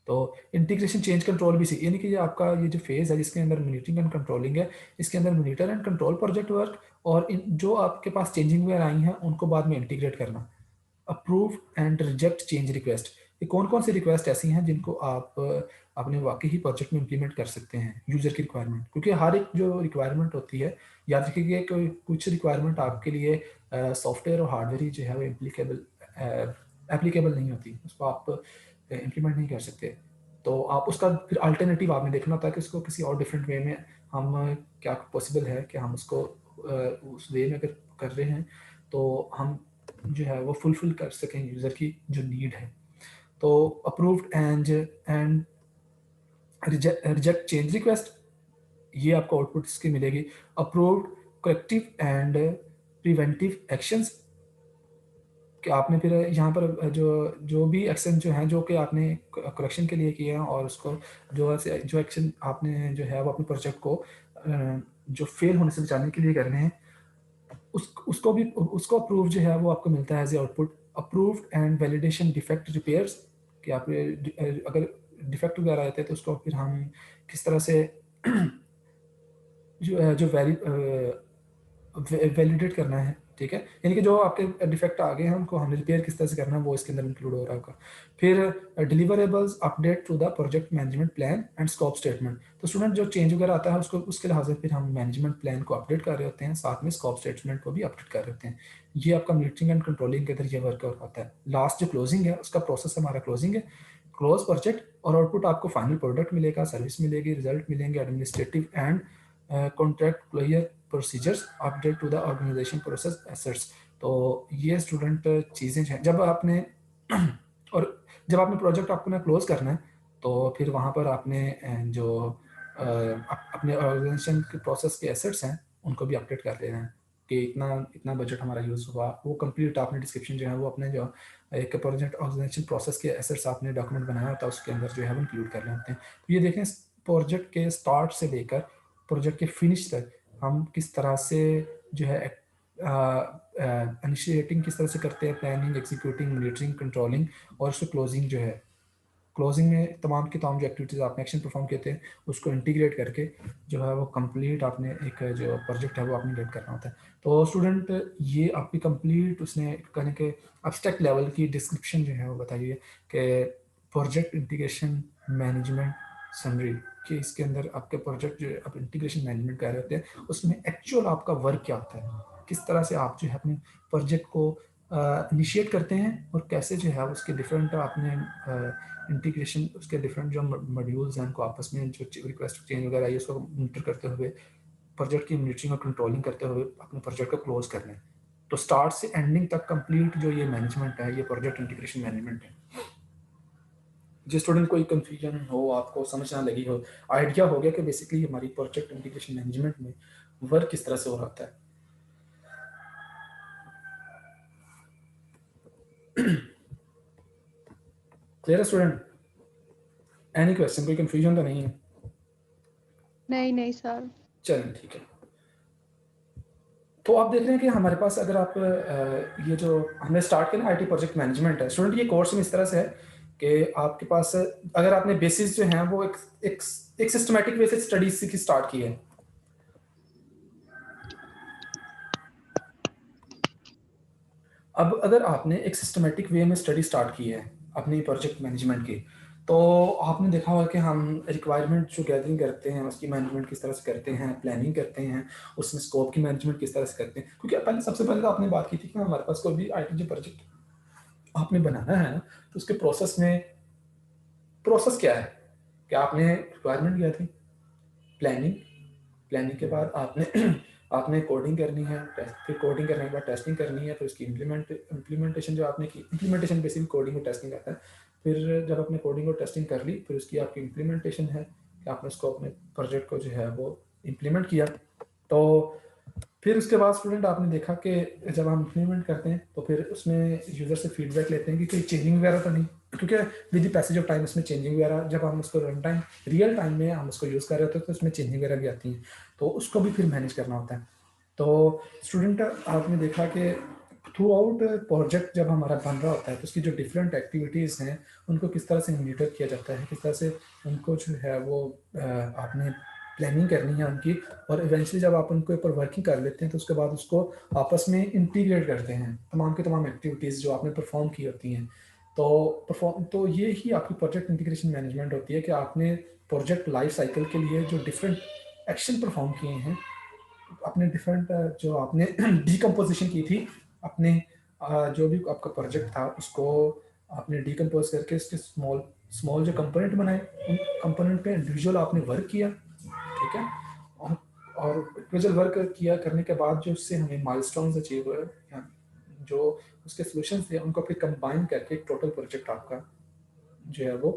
तो इंटीग्रेशन चेंज कंट्रोल भी यानी कि ये आपका ये जो फेज़ है जिसके अंदर मॉनिटरिंग एंड कंट्रोलिंग है, इसके अंदर monitor and control project work और इन जो आपके पास चेंजिंग वगैरह आई हैं उनको बाद में इंटीग्रेट करना। Approve and reject change request, ये कौन कौन सी रिक्वेस्ट ऐसी हैं जिनको आप अपने वाकई ही प्रोजेक्ट में इंप्लीमेंट कर सकते हैं यूज़र की रिक्वायरमेंट, क्योंकि हर एक जो रिक्वायरमेंट होती है, याद रखिए कि कुछ रिक्वायरमेंट आपके लिए सॉफ्टवेयर और हार्डवेयर ही जो है वो एप्लीकेबल नहीं होती, उसको आप इम्प्लीमेंट नहीं कर सकते। तो आप उसका फिर अल्टरनेटिव आपने देखना होता है कि उसको किसी और डिफरेंट वे में हम क्या पॉसिबल है कि हम उसको उस वे में अगर कर रहे हैं तो हम जो है वो फुलफिल कर सकें यूज़र की जो नीड है। तो approved and reject change request, ये आपको आउटपुट इसकी मिलेगी। Approved corrective and preventive actions, कि आपने फिर यहाँ पर जो भी एक्शन जो हैं जो कि आपने करेक्शन के लिए किए हैं और उसको जो एक्शन आपने जो है वो अपने प्रोजेक्ट को जो फेल होने से बचाने के लिए करने हैं, उसको अप्रूव जो है वो आपको मिलता है as a output. Approved and validation defect repairs, कि आप अगर डिफेक्ट वगैरह आते हैं तो उसको फिर हम किस तरह से जो वैलिडेट करना है, ठीक है, यानी कि जो आपके डिफेक्ट आ गए हैं उनको हमने रिपेयर किस तरह से करना है वो इसके अंदर इंक्लूड हो रहा होगा। फिर deliverables update to the project management plan and scope statement, तो स्टूडेंट जो चेंज वगैरह आता है उसको उसके लिहाज से फिर हम मैनेजमेंट प्लान को अपडेट कर रहे होते हैं, साथ में स्कोप स्टेटमेंट को भी अपडेट कर रहे होते हैं। ये आपका मीटिंग एंड कंट्रोलिंग के अंदर ये वर्क होता है। लास्ट जो क्लोजिंग है उसका प्रोसेस हमारा क्लोजिंग है, क्लोज प्रोजेक्ट और आउटपुट आपको फाइनल प्रोडक्ट मिलेगा, सर्विस मिलेगी, रिजल्ट मिलेंगे, administrative and contract clear procedures, update to the organisation process assets. तो ये स्टूडेंट चीज़ें हैं जब आपने और जब आपने प्रोजेक्ट आपको ना क्लोज करना है तो फिर वहाँ पर आपने जो अपने ऑर्गेनाइजेशन के प्रोसेस के एसेट्स हैं उनको भी अपडेट कर लेना है कि इतना इतना बजट हमारा यूज़ हुआ, वो कंप्लीट आपने डिस्क्रिप्शन जो है वो अपने जो एक प्रोजेक्ट ऑर्गेनाइजेशन प्रोसेस के एसेट्स आपने डॉक्यूमेंट बनाया होता है उसके अंदर जो है वो इंक्लूड कर लेते हैं। तो ये देखें प्रोजेक्ट के स्टार्ट से लेकर प्रोजेक्ट के फिनिश तक हम किस तरह से जो है इनिशिएटिंग किस तरह से करते हैं, प्लानिंग, एग्जीक्यूटिंग, मॉनिटरिंग, कंट्रोलिंग और उसको क्लोजिंग जो है, क्लोजिंग में तमाम की तमाम जो एक्टिविटीज़ आपने एक्शन परफॉर्म किए थे उसको इंटीग्रेट करके जो है वो कंप्लीट आपने एक जो प्रोजेक्ट है वो आपने गेट करना होता है। तो स्टूडेंट ये आपकी कंप्लीट उसने कहने के एब्स्ट्रैक्ट लेवल की डिस्क्रिप्शन जो है वो बताइए कि प्रोजेक्ट इंटीग्रेशन मैनेजमेंट समरी, कि इसके अंदर आपके प्रोजेक्ट जो आप इंटीग्रेशन मैनेजमेंट कर रहे होते हैं उसमें एक्चुअल आपका वर्क क्या होता है, किस तरह से आप जो है अपने प्रोजेक्ट को इनिशिएट करते हैं और कैसे जो है उसके डिफरेंट आपने इंटीग्रेशन उसके डिफरेंट जो मॉड्यूल्स हैं उनको आपस में जो रिक्वेस्ट चेंज वगैरह आई उसको मॉनिटर करते हुए प्रोजेक्ट की मॉनिटरिंग और कंट्रोलिंग करते हुए अपने प्रोजेक्ट को क्लोज करना है। तो स्टार्ट से एंडिंग तक कंप्लीट जो ये मैनेजमेंट है ये प्रोजेक्ट इंटीग्रेशन मैनेजमेंट है। जिस स्टूडेंट कोई कंफ्यूजन हो, आपको समझ ना लगी हो, आइडिया हो गया कि बेसिकली हमारी प्रोजेक्ट इंटीग्रेशन मैनेजमेंट में वर्क किस तरह से हो रहा है। क्लियर है स्टूडेंट? एनी क्वेश्चन, कोई कंफ्यूजन तो नहीं है? नहीं नहीं सर। चलें ठीक है। तो आप देख रहे हैं कि हमारे पास अगर आप ये जो हमने स्टार्ट किया ना आईटी प्रोजेक्ट मैनेजमेंट है स्टूडेंट, ये कोर्स में इस तरह से है कि आपके पास अगर आपने बेसिस जो हैं वो एक सिस्टमैटिक वे से स्टडीज की स्टार्ट की है। अब अगर आपने एक सिस्टमैटिक वे में स्टडी स्टार्ट की है अपनी प्रोजेक्ट मैनेजमेंट की, तो आपने देखा होगा कि हम रिक्वायरमेंट जो गैदरिंग करते हैं उसकी मैनेजमेंट किस तरह से करते हैं, प्लानिंग करते हैं, उसमें स्कोप की मैनेजमेंट किस तरह से करते हैं। क्योंकि पहले सबसे पहले तो आपने बात की थी कि हमारे पास कोई भी आईटी जो प्रोजेक्ट आपने बनाना है तो उसके प्रोसेस में प्रोसेस क्या है कि आपने रिक्वायरमेंट किया थी, प्लानिंग के बाद आपने आपने कोडिंग करनी है, फिर कोडिंग करने के बाद टेस्टिंग करनी है, फिर उसकी इम्प्लीमेंटेशन जो आपने की, इम्प्लीमेंटेशन बेसिकली कोडिंग और टेस्टिंग आता है। फिर जब आपने कोडिंग और टेस्टिंग कर ली, फिर उसकी आपकी इम्प्लीमेंटेशन है कि आपने उसको अपने प्रोजेक्ट को जो है वो इम्प्लीमेंट किया। तो फिर उसके बाद स्टूडेंट आपने देखा कि जब हम इम्प्लीमेंट करते हैं तो फिर उसमें यूज़र से फीडबैक लेते हैं कि कोई चेंजिंग वगैरह तो नहीं, क्योंकि with the passage of time उसमें चेंजिंग वगैरह, जब हम उसको रन टाइम रियल टाइम में हम उसको यूज़ कर रहे होते हैं तो उसमें चेंजिंग वगैरह भी आती हैं, तो उसको भी फिर मैनेज करना होता है। तो स्टूडेंट आपने देखा कि थ्रू आउट प्रोजेक्ट जब हमारा बन रहा होता है तो उसकी जो डिफरेंट एक्टिविटीज़ हैं उनको किस तरह से मॉनिटर किया जाता है, किस तरह से उनको जो है वो आपने प्लानिंग करनी है उनकी, और इवेंचुअली जब आप उनके ऊपर वर्किंग कर लेते हैं तो उसके बाद उसको आपस में इंटीग्रेट करते हैं तमाम की तमाम एक्टिविटीज़ जो आपने परफॉर्म की होती हैं। तो ये ही आपकी प्रोजेक्ट इंटीग्रेशन मैनेजमेंट होती है कि आपने प्रोजेक्ट लाइफ साइकिल के लिए जो डिफरेंट एक्शन परफॉर्म किए हैं, अपने डिफरेंट जो आपने डीकम्पोजिशन की थी, अपने जो भी आपका प्रोजेक्ट था उसको आपने डीकम्पोज करके इसके स्मॉल स्मॉल जो कंपोनेंट बनाए, उन कंपोनेंट पे इंडिविजुअल आपने वर्क किया, ठीक है। और इंडिविजुअल वर्क किया करने के बाद जो उससे हमें माइलस्टोन्स अचीव हुए या जो उसके सॉल्यूशंस थे उनको फिर कंबाइन करके एक टोटल प्रोजेक्ट आपका जो है वो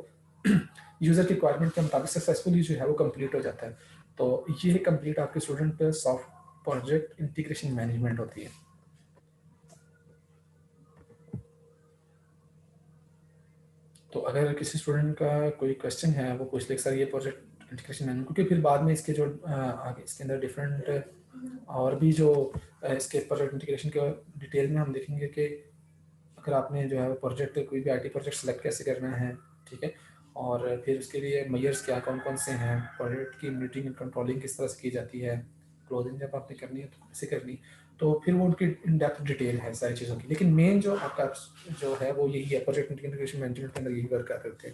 यूज़र की रिक्वायरमेंट के मुताबिक सक्सेसफुली जो है वो कंप्लीट हो जाता है। तो ये कंप्लीट आपके स्टूडेंट पे सॉफ्ट प्रोजेक्ट इंटीग्रेशन मैनेजमेंट होती है। तो अगर किसी स्टूडेंट का कोई क्वेश्चन है वो पूछ ले सर ये प्रोजेक्ट इंटीग्रेशन मैनेजमेंट, क्योंकि फिर बाद में इसके जो आगे इसके अंदर डिफरेंट और भी जो इसके प्रोजेक्ट इंटीग्रेशन के डिटेल में हम देखेंगे कि अगर आपने जो है प्रोजेक्ट कोई भी आईटी प्रोजेक्ट सेलेक्ट कैसे करना है, ठीक है, और फिर उसके लिए मेजर्स क्या कौन कौन से हैं, प्रोजेक्ट की मीटिंग एंड कंट्रोलिंग किस तरह से की जाती है, क्लोजिंग जब आपने करनी है तो कैसे करनी, तो फिर वो उनकी इन डेप्थ डिटेल है सारी चीज़ों की। लेकिन मेन जो आपका जो है वो यही है, प्रोजेक्ट इंटीग्रेशन मैनेजमेंट के अंदर यही वर्क कर रहे थे।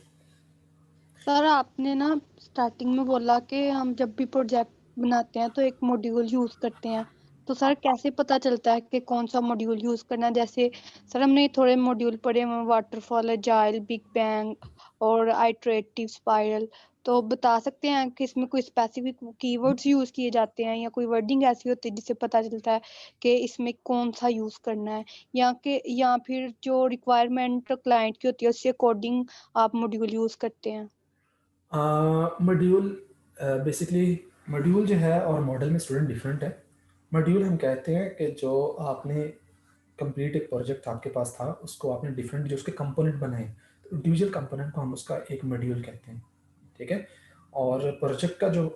सर आपने ना स्टार्टिंग में बोला कि हम जब भी प्रोजेक्ट बनाते हैं तो एक मॉड्यूल यूज करते हैं, तो सर कैसे पता चलता है कि कौन सा मॉड्यूल यूज करना है? जैसे सर हमने थोड़े मॉड्यूल पढ़े हुए, वाटरफॉल, एजाइल, बिग बैंग और आइटरेटिव स्पाइरल, तो बता सकते हैं कि इसमें कोई स्पेसिफिक कीवर्ड्स यूज किए जाते हैं या कोई वर्डिंग ऐसी होती है जिससे पता चलता है कि इसमें कौन सा यूज करना है, या फिर जो रिक्वायरमेंट क्लाइंट की होती है उससे अकॉर्डिंग आप मॉड्यूल यूज करते हैं? मॉड्यूल बेसिकली मॉड्यूल जो है और मॉडल में स्टूडेंट डिफरेंट है। मॉड्यूल हम कहते हैं कि जो आपने कंप्लीट एक प्रोजेक्ट आपके पास था उसको आपने डिफरेंट जो उसके कंपोनेंट बनाए, तो इंडिविजुअल कंपोनेंट को हम उसका एक मॉड्यूल कहते हैं, ठीक है। और प्रोजेक्ट का जो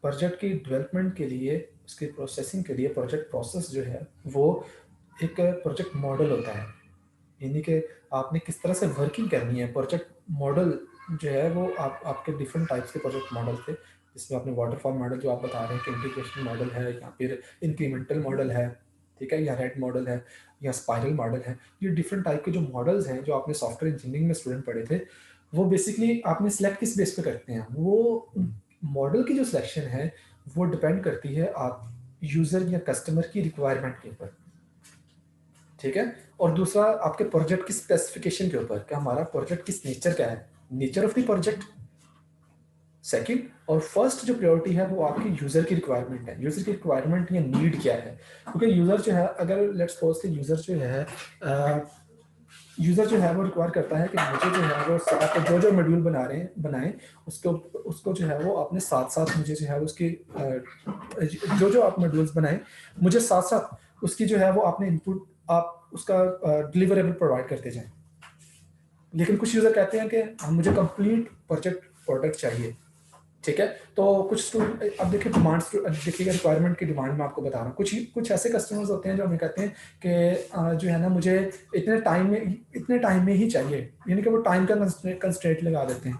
प्रोजेक्ट की डेवलपमेंट के लिए उसके प्रोसेसिंग के लिए प्रोजेक्ट प्रोसेस जो है वो एक प्रोजेक्ट मॉडल होता है, यानी कि आपने किस तरह से वर्किंग करनी है। प्रोजेक्ट मॉडल जो है वो आपके डिफरेंट टाइप्स के प्रोजेक्ट मॉडल थे, जिसमें आपने वाटरफॉल मॉडल जो आप बता रहे हैं कि इंटीग्रेशन मॉडल है या फिर इंक्रीमेंटल मॉडल है, ठीक है, या रेड मॉडल है या स्पाइरल मॉडल है। ये डिफरेंट टाइप के जो मॉडल्स हैं जो आपने सॉफ्टवेयर इंजीनियरिंग में स्टूडेंट पढ़े थे, वो बेसिकली आपने सेलेक्ट किस बेस पे करते हैं, वो मॉडल की जो सिलेक्शन है वो डिपेंड करती है आप यूज़र या कस्टमर की रिक्वायरमेंट के ऊपर, ठीक है। और दूसरा आपके प्रोजेक्ट की स्पेसिफिकेशन के ऊपर कि हमारा प्रोजेक्ट किस नेचर का है, nature of the project second. और फर्स्ट जो प्रायोरिटी है वो आपकी यूज़र की रिक्वायरमेंट है, यूज़र की रिक्वायरमेंट या नीड क्या है। क्योंकि यूज़र जो है, अगर लेट्स सपोज कि यूज़र जो है वो रिक्वायर करता है कि मुझे जो है वो आप जो जो मॉड्यूल बना रहे हैं बनाएं, उसको जो है वो आपने साथ साथ मुझे जो है उसकी जो जो आप मॉड्यूल्स बनाएं मुझे साथ साथ उसकी जो है वो आपने इनपुट आप उसका डिलीवरेबल प्रोवाइड करते जाएं। लेकिन कुछ यूज़र कहते हैं कि मुझे कंप्लीट प्रोजेक्ट प्रोडक्ट चाहिए, ठीक है। तो कुछ स्टूडेंट अब देखिए डिमांड देखिएगा, रिक्वायरमेंट की डिमांड में आपको बता रहा हूँ। कुछ ऐसे कस्टमर्स होते हैं जो हमें कहते हैं कि जो है ना मुझे इतने टाइम में ही चाहिए, यानी कि वो टाइम का कंस्ट्रेंट लगा देते हैं।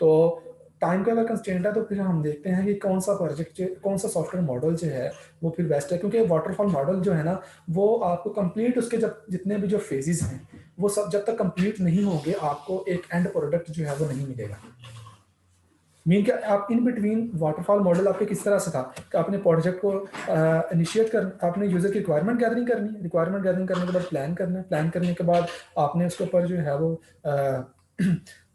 तो टाइम का अगर कंस्ट्रेंट है तो फिर हम देखते हैं कि कौन सा प्रोजेक्ट कौन सा सॉफ्टवेयर मॉडल जो है वो फिर बेस्ट है, क्योंकि वाटरफॉल मॉडल जो है ना वो आपको कंप्लीट उसके जब जितने भी जो फेजेस हैं वो सब जब तक कंप्लीट नहीं होंगे आपको एक एंड प्रोडक्ट जो है वो नहीं मिलेगा। मीन क्या आप इन बिटवीन वाटरफॉल मॉडल आपके किस तरह से था कि आपने प्रोजेक्ट को इनिशिएट कर, आपने यूज़र की रिक्वायरमेंट गैदरिंग करनी है, करने के बाद प्लान करना है, प्लान करने के बाद आपने उसके ऊपर जो है वो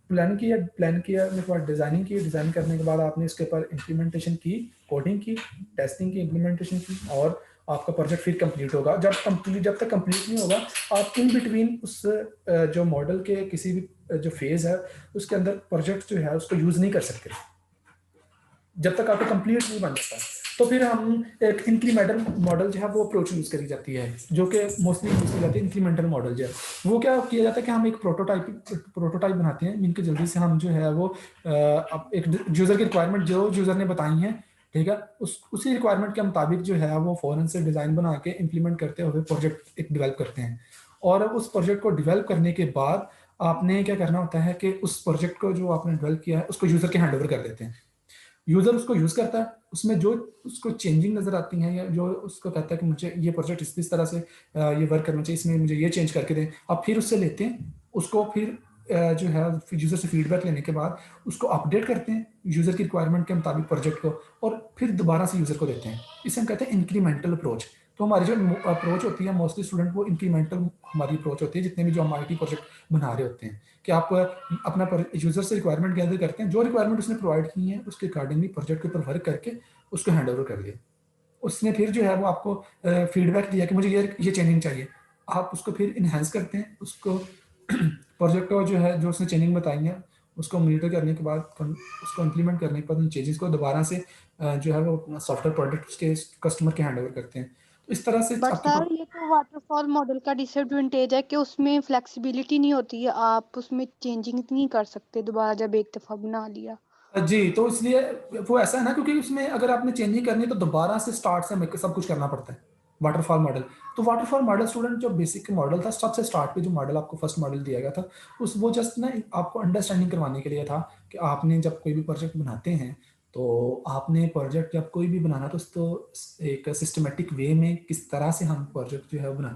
प्लान किया मेरे पास डिज़ाइनिंग की, डिज़ाइन करने के बाद आपने इसके ऊपर इम्प्लीमेंटेशन की, कोडिंग की, टेस्टिंग की, इम्प्लीमेंटेशन की, और आपका प्रोजेक्ट फिर कंप्लीट होगा। जब तक कंप्लीट नहीं होगा, आप इन बिटवीन उस जो मॉडल के किसी भी जो फेज़ है उसके अंदर प्रोजेक्ट जो है उसको यूज़ नहीं कर सकते जब तक आपका कंप्लीट नहीं बन जाता। तो फिर हम एक इंक्रीमेंटल मॉडल जो है वो अप्रोच यूज़ करी जाती है, जो कि मोस्टली यूज़ की जाती है। इंक्रीमेंटल मॉडल जो है वो क्या किया जाता है कि हम एक प्रोटोटाइप बनाते हैं, जिनके जल्दी से हम जो है वो एक यूज़र की रिक्वायरमेंट जो यूज़र ने बताई है, ठीक है, उसी रिक्वायरमेंट के मुताबिक जो है वो फ़ौरन से डिज़ाइन बना के इम्प्लीमेंट करते हुए प्रोजेक्ट एक डेवलप करते हैं। और उस प्रोजेक्ट को डेवलप करने के बाद आपने क्या करना होता है कि उस प्रोजेक्ट को जो आपने डेवलप किया है उसको यूज़र के हैंड ओवर कर देते हैं। यूज़र उसको यूज़ करता है, उसमें जो उसको चेंजिंग नज़र आती हैं या जो उसको कहता है कि मुझे ये प्रोजेक्ट इस तरह से ये वर्क करना चाहिए, इसमें मुझे ये चेंज करके दें। आप फिर उससे लेते हैं, उसको फिर जो है यूज़र से फीडबैक लेने के बाद उसको अपडेट करते हैं यूज़र की रिक्वायरमेंट के मुताबिक प्रोजेक्ट को, और फिर दोबारा से यूज़र को देते हैं। इसे हम कहते हैं इंक्रीमेंटल अप्रोच। तो हमारी जो अप्रोच होती है मोस्टली स्टूडेंट, वो इंक्रीमेंटल हमारी अप्रोच होती है जितने भी जो हम आईटी प्रोजेक्ट बना रहे होते हैं, कि आप अपना यूज़र से रिक्वायरमेंट गैदर करते हैं, जो रिक्वायरमेंट उसने प्रोवाइड की है उसके अकॉर्डिंगली प्रोजेक्ट के ऊपर वर्क करके उसको हैंड ओवर कर दिया। उसने फिर जो है वो आपको फीडबैक दिया कि मुझे ये चेंजिंग चाहिए। आप उसको फिर इन्हांस करते हैं, उसको प्रोजेक्ट को जो है जो उसने चेंजिंग बताई है उसको मॉनिटर करने के बाद उसको इम्प्लीमेंट करने के बाद उन चेंजेस को दोबारा से जो है वो अपना सॉफ्टवेयर प्रोडक्ट उसके कस्टमर के हैंड ओवर करते हैं। तो इस तरह से बट आपकी सर ये तो वाटरफॉल मॉडल का डिसएडवांटेज है कि उसमें फ्लेक्सिबिलिटी नहीं होती है, आप उसमें चेंजिंग नहीं कर सकते दोबारा जब एक दफ़ा बना लिया। जी, तो इसलिए वो ऐसा है ना, क्योंकि उसमें अगर आपने चेंजिंग करनी है तो दोबारा से स्टार्ट से हमें सब कुछ करना पड़ता है, वाटरफॉल मॉडल। तो वाटरफॉल मॉडल स्टूडेंट जो बेसिक मॉडल था, सबसे स्टार्ट पे जो मॉडल आपको फर्स्ट मॉडल दिया गया था, उस वो जस्ट ना आपको अंडरस्टैंडिंग करवाने के लिए था कि आपने जब कोई भी प्रोजेक्ट बनाते हैं, तो आपने प्रोजेक्ट जब कोई भी बनाना तो उसको एक सिस्टमैटिक वे में किस तरह से हम प्रोजेक्ट जो है वो बनाते हैं।